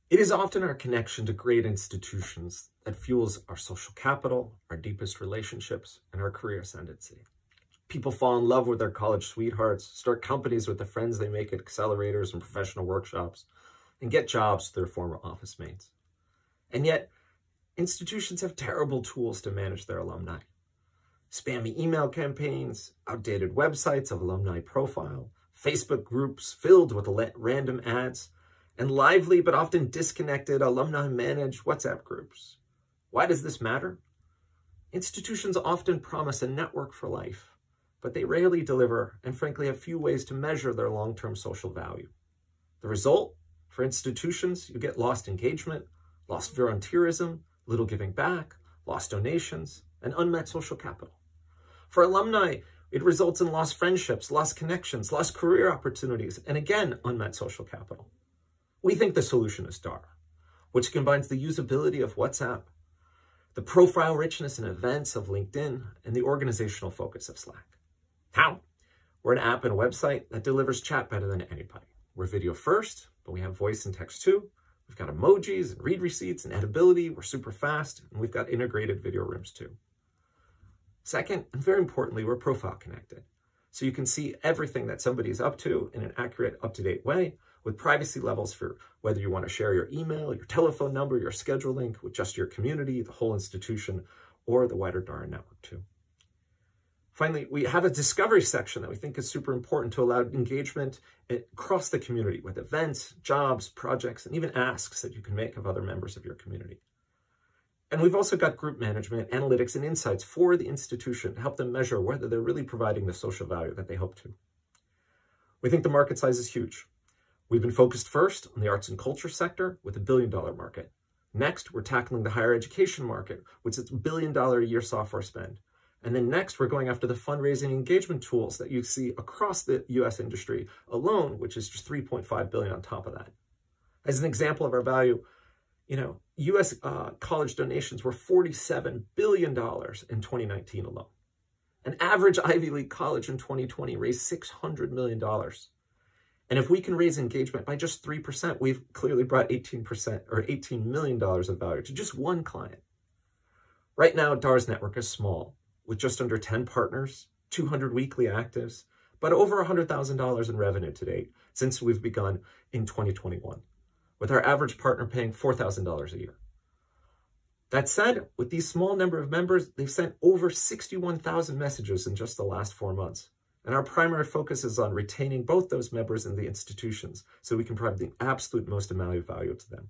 It is often our connection to great institutions that fuels our social capital, our deepest relationships, and our career ascendancy. People fall in love with their college sweethearts, start companies with the friends they make at accelerators and professional workshops, and get jobs to their former office mates. And yet, institutions have terrible tools to manage their alumni. Spammy email campaigns, outdated websites of alumni profile, Facebook groups filled with random ads, and lively but often disconnected alumni-managed WhatsApp groups. Why does this matter? Institutions often promise a network for life, but they rarely deliver and frankly have few ways to measure their long-term social value. The result? For institutions, you get lost engagement, lost volunteerism, little giving back, lost donations, and unmet social capital. For alumni, it results in lost friendships, lost connections, lost career opportunities, and again, unmet social capital. We think the solution is Dara, which combines the usability of WhatsApp, the profile richness and events of LinkedIn, and the organizational focus of Slack. How? We're an app and a website that delivers chat better than anybody. We're video first, but we have voice and text too. We've got emojis and read receipts and editability. We're super fast, and we've got integrated video rooms too. Second, and very importantly, we're profile connected. So you can see everything that somebody's up to in an accurate, up-to-date way with privacy levels for whether you want to share your email, your telephone number, your schedule link with just your community, the whole institution, or the wider Dara.Network too. Finally, we have a discovery section that we think is super important to allow engagement across the community with events, jobs, projects, and even asks that you can make of other members of your community. And we've also got group management, analytics, and insights for the institution to help them measure whether they're really providing the social value that they hope to. We think the market size is huge. We've been focused first on the arts and culture sector with a $1 billion market. Next, we're tackling the higher education market, which is $1 billion a year software spend. And then next, we're going after the fundraising engagement tools that you see across the US industry alone, which is just $3.5 billion on top of that. As an example of our value, US college donations were $47 billion in 2019 alone. An average Ivy League college in 2020 raised $600 million. And if we can raise engagement by just 3%, we've clearly brought 18% or $18 million of value to just one client. Right now, Dara's network is small, with just under 10 partners, 200 weekly actives, but over $100,000 in revenue to date since we've begun in 2021, with our average partner paying $4,000 a year. That said, with these small number of members, they've sent over 61,000 messages in just the last 4 months. And our primary focus is on retaining both those members and the institutions so we can provide the absolute most amount of value to them.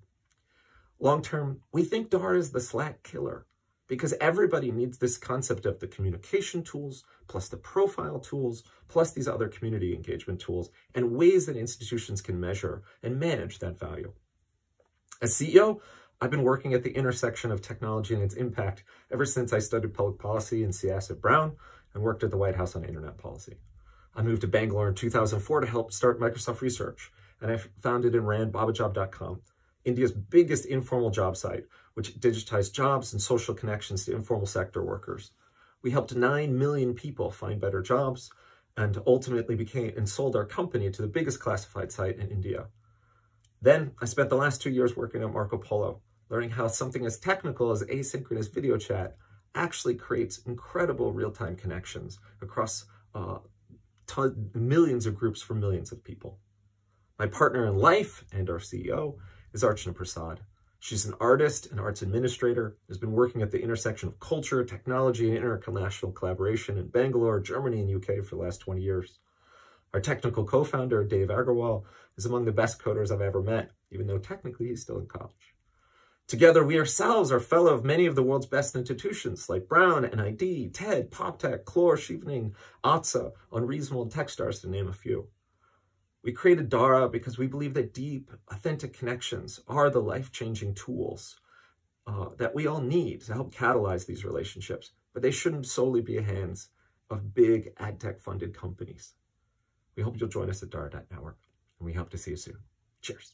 Long term, we think Dara is the Slack killer because everybody needs this concept of the communication tools, plus the profile tools, plus these other community engagement tools, and ways that institutions can measure and manage that value. As CEO, I've been working at the intersection of technology and its impact ever since I studied public policy in CS at Brown and worked at the White House on internet policy. I moved to Bangalore in 2004 to help start Microsoft Research, and I founded and ran babajob.com, India's biggest informal job site, which digitized jobs and social connections to informal sector workers. We helped 9 million people find better jobs and ultimately became and sold our company to the biggest classified site in India. Then I spent the last 2 years working at Marco Polo, learning how something as technical as asynchronous video chat actually creates incredible real-time connections across millions of groups for millions of people. My partner in life and our CEO is Archana Prasad. She's an artist and arts administrator, has been working at the intersection of culture, technology, and international collaboration in Bangalore, Germany, and UK for the last 20 years. Our technical co-founder, Dave Agarwal, is among the best coders I've ever met, even though technically he's still in college. Together, we ourselves are fellow of many of the world's best institutions like Brown, NID, TED, PopTech, Clore, Scheveningen, ATSA, Unreasonable, and Techstars, to name a few. We created Dara because we believe that deep, authentic connections are the life-changing tools that we all need to help catalyze these relationships, but they shouldn't solely be in the hands of big ad tech-funded companies. We hope you'll join us at Dara.Network, and we hope to see you soon. Cheers.